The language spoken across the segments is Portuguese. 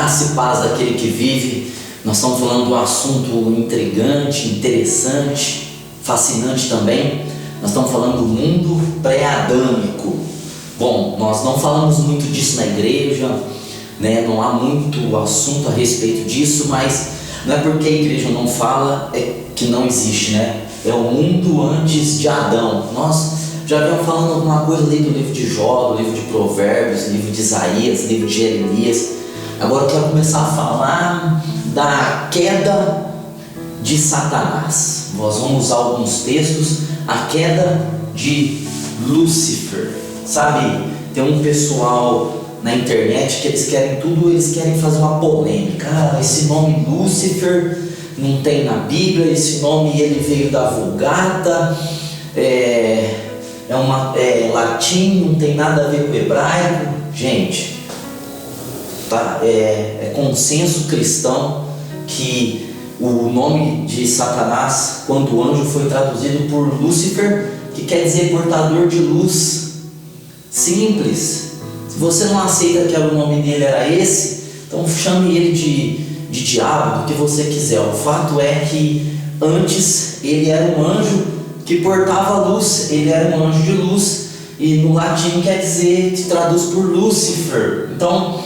Graça e paz daquele que vive. Nós estamos falando de um assunto intrigante, interessante, fascinante também. Nós estamos falando do mundo pré-adâmico. Bom, nós não falamos muito disso na igreja, né? Não há muito assunto a respeito disso, mas não é porque a igreja não fala que não existe, né? É o mundo antes de Adão. Nós já viemos falando alguma coisa ali do livro de Jó, do livro de Provérbios, livro de Isaías, livro de Jeremias. Agora eu quero começar a falar da queda de Satanás. Nós vamos usar alguns textos. A queda de Lúcifer. Sabe, tem um pessoal na internet que eles querem fazer uma polêmica. Esse nome Lúcifer não tem na Bíblia, esse nome ele veio da Vulgata, é latim, não tem nada a ver com o hebraico. Gente, tá? É consenso cristão que o nome de Satanás, quando o anjo foi traduzido por Lúcifer, que quer dizer portador de luz. Simples. Se você não aceita que o nome dele era esse, então chame ele de diabo, do que você quiser. O fato é que antes ele era um anjo que portava luz, ele era um anjo de luz, e no latim quer dizer, se traduz por Lúcifer. Então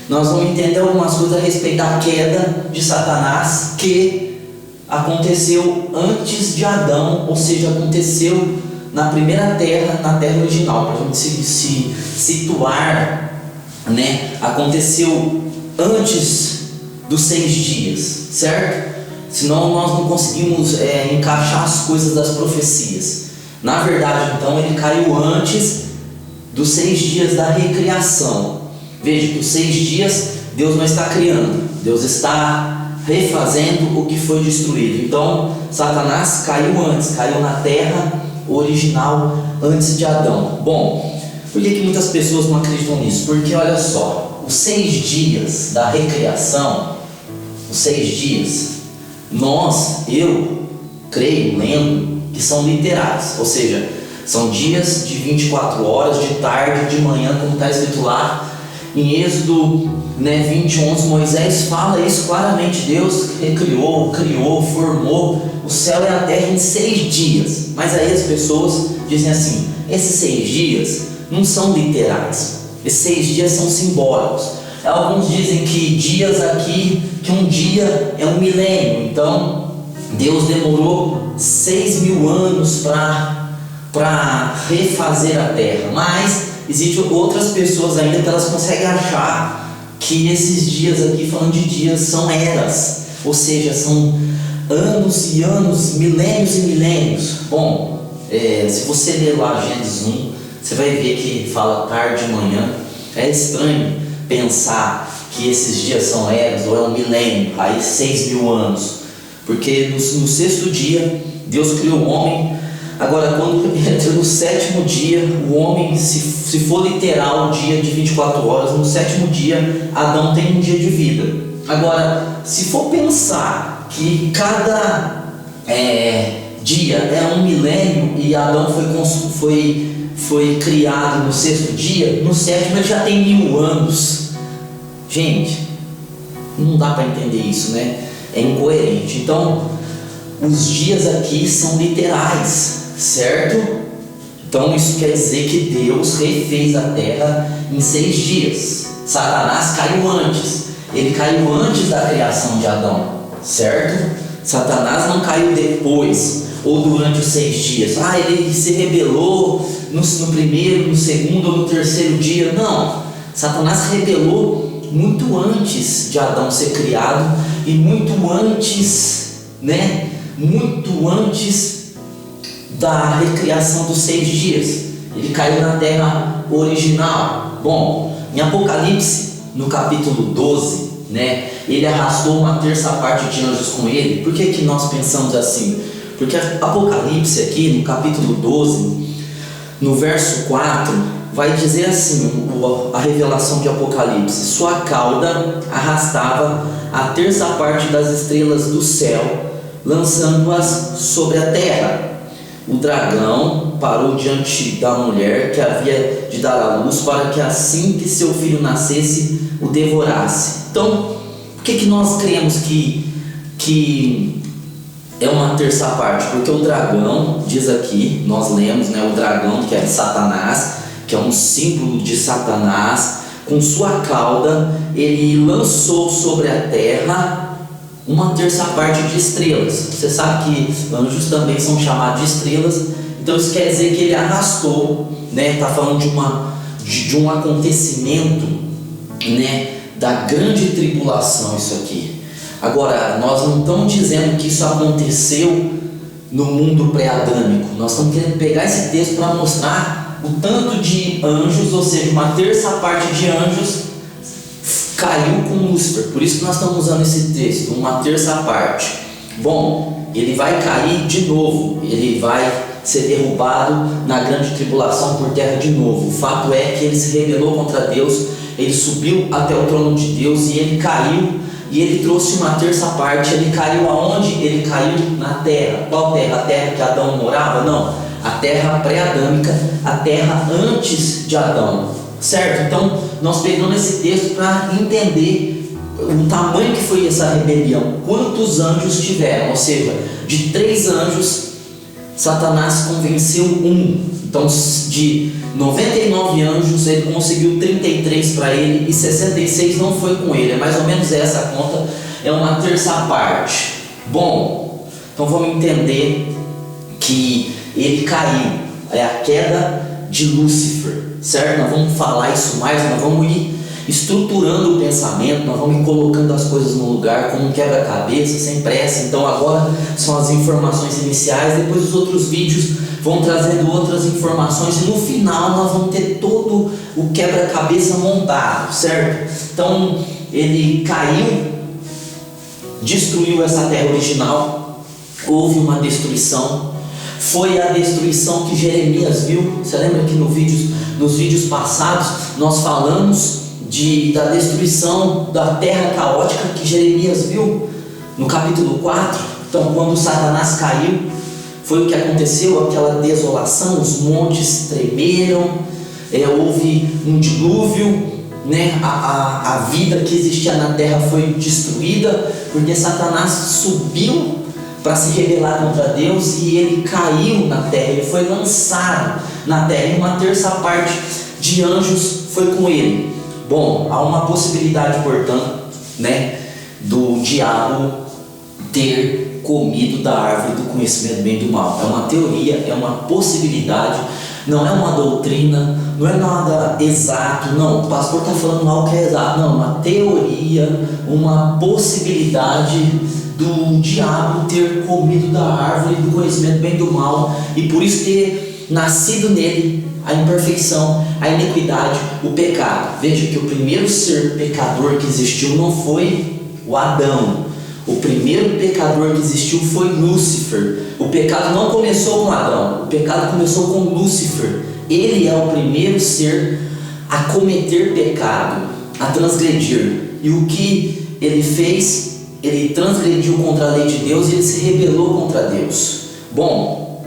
nós vamos entender algumas coisas a respeito da queda de Satanás, que aconteceu antes de Adão, ou seja, aconteceu na primeira terra, na terra original, para a gente se situar, né? Aconteceu antes dos 6 dias, certo? Senão nós não conseguimos encaixar as coisas das profecias. Na verdade, então, ele caiu antes dos 6 dias da recriação. Veja que os 6 dias Deus não está criando, Deus está refazendo o que foi destruído. Então Satanás caiu antes, caiu na terra original antes de Adão. Bom, por que muitas pessoas não acreditam nisso? Porque olha só, os 6 dias da recriação, os 6 dias, eu creio, lendo, que são literais, ou seja, são dias de 24 horas, de tarde, de manhã, como está escrito lá em Êxodo 20:11. Moisés fala isso claramente. Deus criou, formou o céu e a terra em 6 dias. Mas aí as pessoas dizem assim: esses 6 dias não são literais, esses 6 dias são simbólicos. Alguns dizem que dias aqui, que um dia é um milênio. Então Deus demorou 6.000 anos para refazer a terra. Mas existem outras pessoas ainda que elas conseguem achar que esses dias aqui, falando de dias, são eras, ou seja, são anos e anos, milênios e milênios. Bom, se você ler lá Gênesis 1, você vai ver que fala tarde e manhã. É estranho pensar que esses dias são eras ou é um milênio, aí 6.000 anos, porque no 6º dia Deus criou o homem. Agora, quando entra no 7º dia, o homem, se for literal, um dia de 24 horas, no 7º dia, Adão tem um dia de vida. Agora, se for pensar que cada dia é um milênio e Adão foi criado no 6º dia, no 7º ele já tem 1.000 anos. Gente, não dá para entender isso, né? É incoerente. Então, os dias aqui são literais, certo? Então isso quer dizer que Deus refez a terra em 6 dias. Satanás caiu antes. Ele caiu antes da criação de Adão, certo? Satanás não caiu depois ou durante os 6 dias. Ele se rebelou no primeiro, no segundo ou no 3º dia. Não, Satanás rebelou muito antes de Adão ser criado e muito antes, né? Muito antes da recriação dos 6 dias. Ele caiu na terra original. Bom, em Apocalipse, no capítulo 12, né, ele arrastou uma terça parte de anjos com ele. Por que nós pensamos assim? Porque Apocalipse aqui, no capítulo 12, no verso 4, vai dizer assim, a revelação de Apocalipse: sua cauda arrastava a terça parte das estrelas do céu, lançando-as sobre a terra. O dragão parou diante da mulher que havia de dar à luz, para que assim que seu filho nascesse, o devorasse. Então, por que nós cremos que é uma terça parte? Porque o dragão, diz aqui, nós lemos, o dragão, que é Satanás, que é um símbolo de Satanás, com sua cauda ele lançou sobre a terra uma terça parte de estrelas. Você sabe que anjos também são chamados de estrelas, então isso quer dizer que ele arrastou, está falando de um acontecimento, da grande tribulação, isso aqui. Agora, nós não estamos dizendo que isso aconteceu no mundo pré-adâmico, nós estamos querendo pegar esse texto para mostrar o tanto de anjos, ou seja, uma terça parte de anjos caiu com Lúcifer. Por isso que nós estamos usando esse texto, uma terça parte. Bom, ele vai cair de novo, ele vai ser derrubado na grande tribulação por terra de novo. O fato é que ele se rebelou contra Deus, ele subiu até o trono de Deus e ele caiu, e ele trouxe uma terça parte. Ele caiu aonde? Ele caiu na terra. Qual terra? A terra que Adão morava? Não, a terra pré-adâmica, a terra antes de Adão, certo? Então nós pegamos esse texto para entender o tamanho que foi essa rebelião, quantos anjos tiveram, ou seja, de 3 anjos Satanás convenceu um. Então de 99 anjos ele conseguiu 33 para ele e 66 não foi com ele. É mais ou menos essa a conta, é uma terça parte. Bom, então vamos entender que ele caiu, é a queda de Lúcifer, certo? Nós vamos falar isso mais, nós vamos ir estruturando o pensamento, nós vamos ir colocando as coisas no lugar como um quebra-cabeça, sem pressa. Então agora são as informações iniciais, depois os outros vídeos vão trazendo outras informações e no final nós vamos ter todo o quebra-cabeça montado, certo? Então ele caiu, destruiu essa terra original, houve uma destruição. Foi a destruição que Jeremias viu. Você lembra que nos vídeos passados nós falamos da destruição da terra caótica que Jeremias viu no capítulo 4. Então quando Satanás caiu, foi o que aconteceu, aquela desolação, os montes tremeram, houve um dilúvio, a vida que existia na terra foi destruída, porque Satanás subiu para se rebelar contra Deus e ele caiu na terra, ele foi lançado na terra, e uma terça parte de anjos foi com ele. Bom, há uma possibilidade, portanto, do diabo ter comido da árvore do conhecimento do bem e do mal. É uma teoria, é uma possibilidade, não é uma doutrina, não é nada exato. Não, o pastor está falando algo que é exato. Não, uma teoria, uma possibilidade do diabo ter comido da árvore do conhecimento do bem e do mal, e por isso ter nascido nele a imperfeição, a iniquidade, o pecado. Veja que o primeiro ser pecador que existiu não foi o Adão. O primeiro pecador que existiu foi Lúcifer. O pecado não começou com Adão, o pecado começou com Lúcifer. Ele é o primeiro ser a cometer pecado, a transgredir. E o que ele fez? Ele transgrediu contra a lei de Deus e ele se rebelou contra Deus. Bom,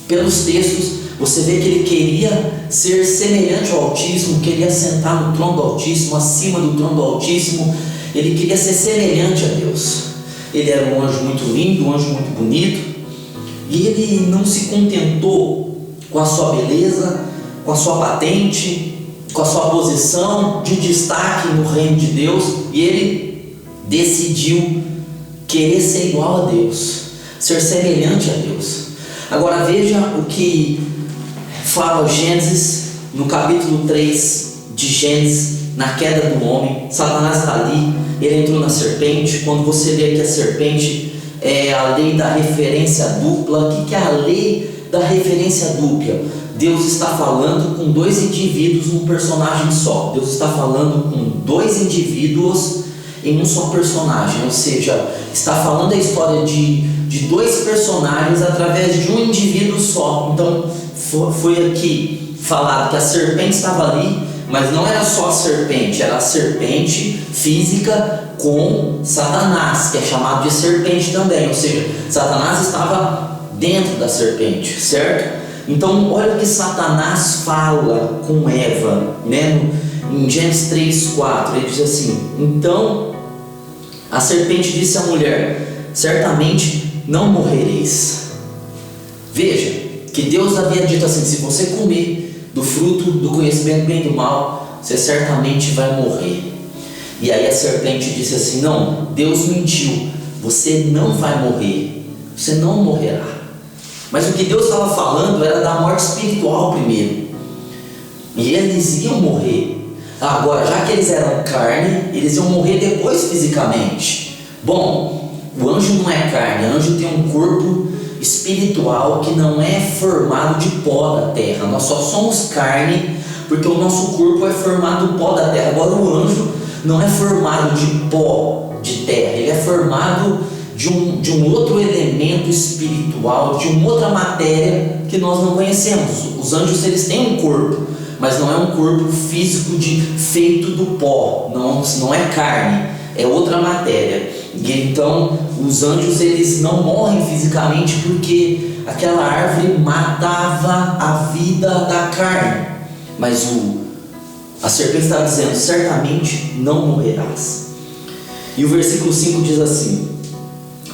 pelos textos você vê que ele queria ser semelhante ao Altíssimo, queria sentar no trono do Altíssimo, acima do trono do Altíssimo. Ele queria ser semelhante a Deus. Ele era um anjo muito lindo, um anjo muito bonito, e ele não se contentou com a sua beleza, com a sua patente, com a sua posição de destaque no reino de Deus, e ele decidiu querer ser igual a Deus, ser semelhante a Deus. Agora veja o que fala Gênesis, no capítulo 3 de Gênesis, na queda do homem. Satanás está ali, ele entrou na serpente. Quando você lê aqui a serpente, é a lei da referência dupla. O que é a lei da referência dupla? Deus está falando com 2 indivíduos num personagem só. Deus está falando com 2 indivíduos em um só personagem, ou seja, está falando a história de 2 personagens através de um indivíduo só. Então foi aqui falado que a serpente estava ali, mas não era só a serpente, era a serpente física com Satanás, que é chamado de serpente também, ou seja, Satanás estava dentro da serpente, certo? Então olha o que Satanás fala com Eva, em Gênesis 3:4, ele diz assim: então a serpente disse à mulher: certamente não morrereis. Veja que Deus havia dito assim: se você comer do fruto do conhecimento do bem e do mal, você certamente vai morrer. E aí a serpente disse assim: não, Deus mentiu, você não vai morrer, você não morrerá. Mas o que Deus estava falando era da morte espiritual primeiro, e eles iam morrer. Agora, já que eles eram carne, eles iam morrer depois fisicamente. Bom, o anjo não é carne, o anjo tem um corpo espiritual que não é formado de pó da terra. Nós só somos carne porque o nosso corpo é formado do pó da terra. Agora o anjo não é formado de pó de terra, ele é formado de um outro elemento espiritual, de uma outra matéria que nós não conhecemos. Os anjos, eles têm um corpo, mas não é um corpo físico feito do pó, não é carne, é outra matéria. E então os anjos, eles não morrem fisicamente porque aquela árvore matava a vida da carne. Mas a serpente está dizendo: certamente não morrerás. E o versículo 5 diz assim: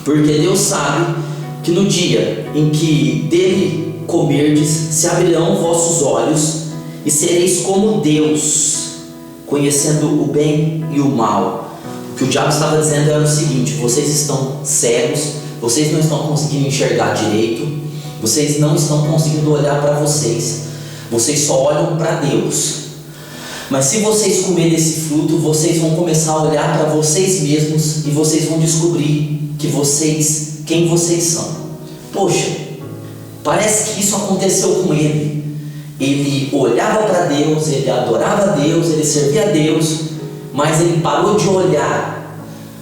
porque Deus sabe que no dia em que dele comerdes, se abrirão vossos olhos e sereis como Deus, conhecendo o bem e o mal. O que o diabo estava dizendo era o seguinte: vocês estão cegos, vocês não estão conseguindo enxergar direito, vocês não estão conseguindo olhar para vocês, vocês só olham para Deus. Mas se vocês comerem desse fruto, vocês vão começar a olhar para vocês mesmos e vocês vão descobrir quem vocês são. Poxa, parece que isso aconteceu com ele. Ele olhava para Deus, ele adorava a Deus, ele servia a Deus, mas ele parou de olhar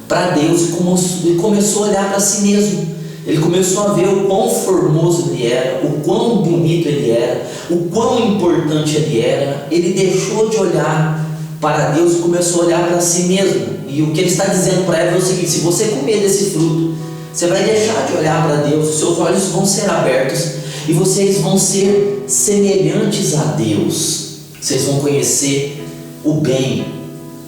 para Deus e começou a olhar para si mesmo. Ele começou a ver o quão formoso ele era, o quão bonito ele era, o quão importante ele era. Ele deixou de olhar para Deus e começou a olhar para si mesmo. E o que ele está dizendo para ela é o seguinte: se você comer desse fruto, você vai deixar de olhar para Deus, os seus olhos vão ser abertos e vocês vão ser semelhantes a Deus. Vocês vão conhecer o bem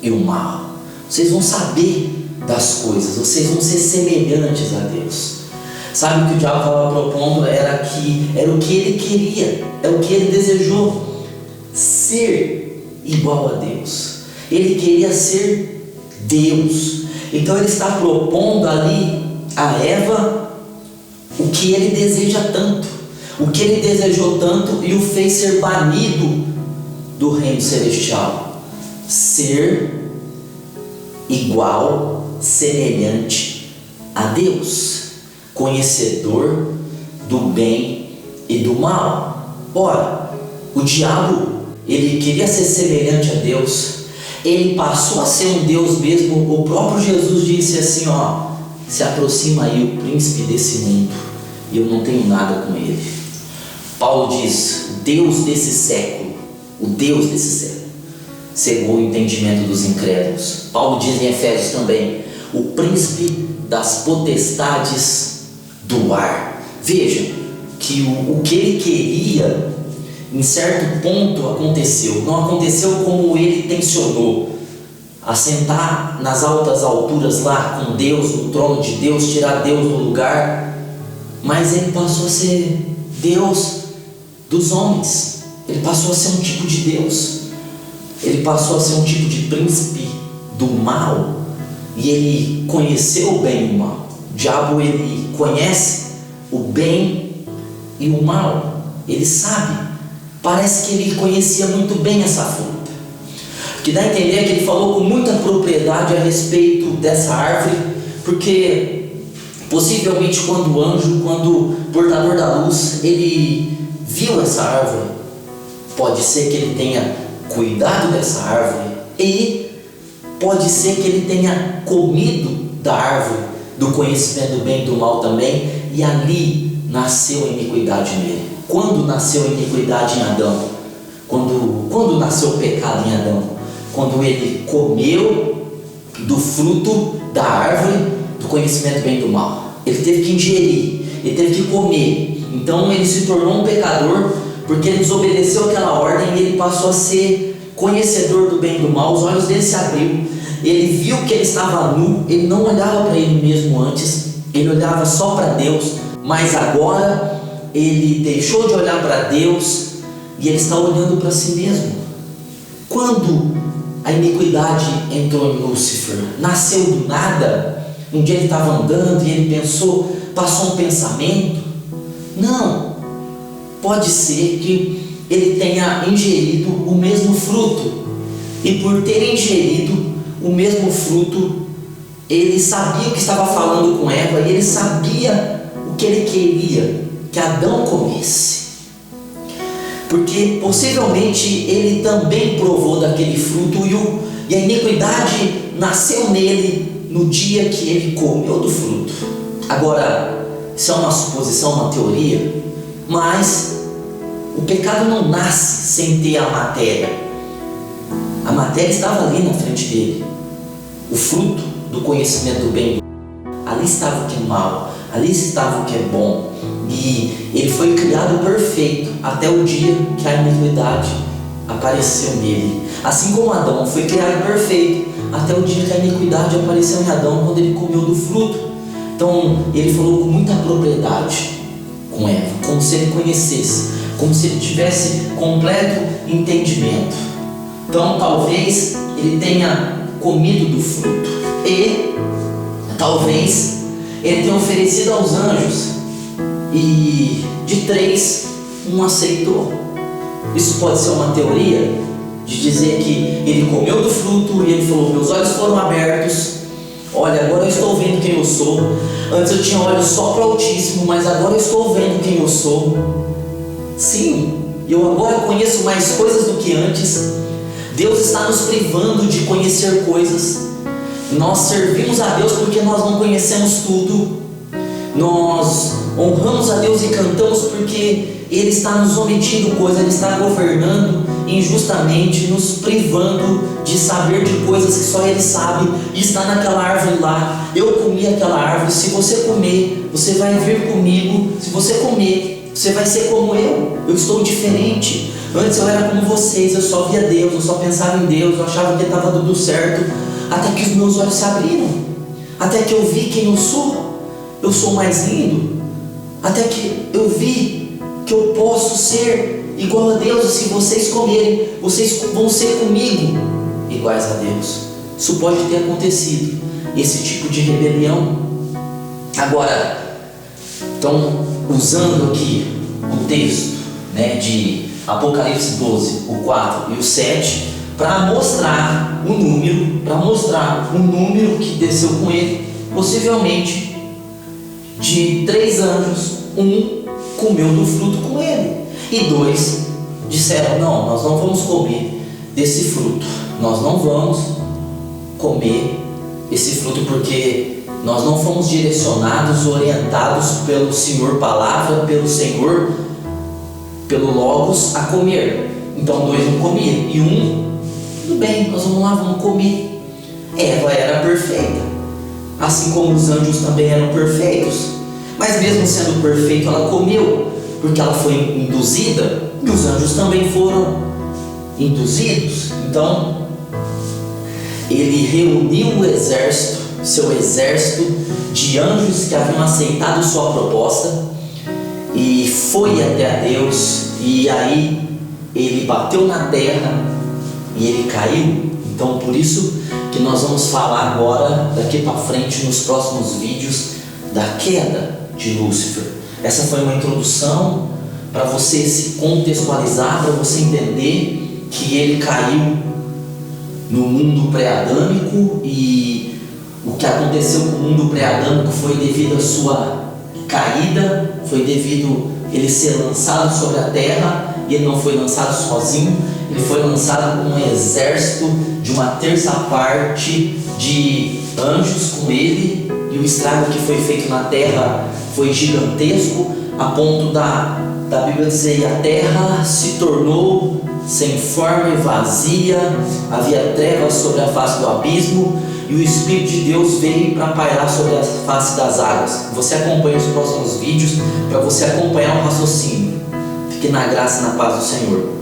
e o mal, vocês vão saber das coisas, vocês vão ser semelhantes a Deus. Sabe o que o diabo estava propondo? Era o que ele queria, era o que ele desejou: ser igual a Deus. Ele queria ser Deus. Então ele está propondo ali a Eva o que ele deseja tanto, o que ele desejou tanto e o fez ser banido do reino celestial: ser igual, semelhante a Deus, conhecedor do bem e do mal. Ora, o diabo, ele queria ser semelhante a Deus, ele passou a ser um Deus mesmo. O próprio Jesus disse assim: se aproxima aí o príncipe desse mundo e eu não tenho nada com ele. Paulo diz: Deus desse século, o Deus desse século cegou o entendimento dos incrédulos. Paulo diz em Efésios também: o príncipe das potestades do ar. Veja que o que ele queria, em certo ponto aconteceu. Não aconteceu como ele tensionou, assentar nas altas alturas lá com Deus, no trono de Deus, tirar Deus do lugar, mas ele passou a ser Deus dos homens. Ele passou a ser um tipo de Deus, ele passou a ser um tipo de príncipe do mal, e ele conheceu o bem e o mal. O diabo, ele conhece o bem e o mal, ele sabe. Parece que ele conhecia muito bem essa fruta, que dá a entender que ele falou com muita propriedade a respeito dessa árvore, porque possivelmente quando o anjo, quando o portador da luz, ele viu essa árvore, pode ser que ele tenha cuidado dessa árvore e pode ser que ele tenha comido da árvore do conhecimento do bem e do mal também, e ali nasceu a iniquidade nele. Quando nasceu a iniquidade em Adão? Quando nasceu o pecado em Adão? Quando ele comeu do fruto da árvore do conhecimento do bem e do mal. Ele teve que ingerir, ele teve que comer. Então ele se tornou um pecador, porque ele desobedeceu aquela ordem e ele passou a ser conhecedor do bem e do mal, os olhos dele se abriu, ele viu que ele estava nu, ele não olhava para ele mesmo antes, ele olhava só para Deus, mas agora ele deixou de olhar para Deus e ele está olhando para si mesmo. Quando a iniquidade entrou em Lúcifer, nasceu do nada? Um dia ele estava andando e ele pensou, passou um pensamento? Não, pode ser que ele tenha ingerido o mesmo fruto, e por ter ingerido o mesmo fruto, ele sabia o que estava falando com Eva, e ele sabia o que ele queria que Adão comesse, porque possivelmente ele também provou daquele fruto, e a iniquidade nasceu nele no dia que ele comeu do fruto. Agora, isso é uma suposição, uma teoria, mas o pecado não nasce sem ter a matéria. A matéria estava ali na frente dele, o fruto do conhecimento do bem. Ali estava o que é mal, ali estava o que é bom, e ele foi criado perfeito até o dia que a iniquidade apareceu nele. Assim como Adão foi criado perfeito até o dia que a iniquidade apareceu em Adão, quando ele comeu do fruto. Então ele falou com muita propriedade com Eva, como se ele conhecesse, como se ele tivesse completo entendimento. Então talvez ele tenha comido do fruto, e talvez ele tenha oferecido aos anjos, e de 3, um aceitou. Isso pode ser uma teoria de dizer que ele comeu do fruto e ele falou: meus olhos foram abertos, olha, agora eu estou vendo quem eu sou. Antes eu tinha olhos só para o Altíssimo, mas agora eu estou vendo quem eu sou. Sim, eu agora conheço mais coisas do que antes. Deus está nos privando de conhecer coisas. Nós servimos a Deus porque nós não conhecemos tudo. Nós honramos a Deus e cantamos porque Ele está nos omitindo coisas, Ele está governando injustamente, nos privando de saber de coisas que só Ele sabe, e está naquela árvore lá. Eu comi aquela árvore, se você comer, você vai vir comigo. Se você comer, você vai ser como eu estou diferente. Antes eu era como vocês, eu só via Deus, eu só pensava em Deus, eu achava que estava tudo certo, até que os meus olhos se abriram, até que eu vi quem eu sou mais lindo, até que eu vi que eu posso ser igual a Deus, e se vocês comerem, vocês vão ser comigo iguais a Deus. Isso pode ter acontecido, esse tipo de rebelião. Agora, então, usando aqui o texto, de Apocalipse 12, o 4 e o 7, para mostrar o número que desceu com ele. Possivelmente de 3 anjos, um comeu do fruto com ele, e 2 disseram: não, nós não vamos comer desse fruto, nós não vamos comer esse fruto, porque nós não fomos direcionados, orientados pelo Senhor Palavra, pelo Senhor, pelo Logos, a comer. Então 2 não comiam, e tudo bem, nós vamos lá, vamos comer. Eva era perfeita, assim como os anjos também eram perfeitos, mas mesmo sendo perfeito, ela comeu, porque ela foi induzida, e os anjos também foram induzidos. Então ele reuniu o exército, seu exército de anjos que haviam aceitado sua proposta, e foi até a Deus, e aí ele bateu na terra e ele caiu. Então por isso que nós vamos falar agora, daqui para frente, nos próximos vídeos, da queda de Lúcifer. Essa foi uma introdução para você se contextualizar, para você entender que ele caiu no mundo pré-adâmico, e o que aconteceu com o mundo pré-adâmico foi devido à sua caída, foi devido a ele ser lançado sobre a terra, e ele não foi lançado sozinho, ele foi lançado com um exército de 1/3 parte de anjos com ele, e o estrago que foi feito na terra foi gigantesco, a ponto da Bíblia dizer: e a terra se tornou sem forma e vazia, havia trevas sobre a face do abismo, e o Espírito de Deus veio para pairar sobre a face das águas. Você acompanha os próximos vídeos para você acompanhar o raciocínio. Fique na graça e na paz do Senhor.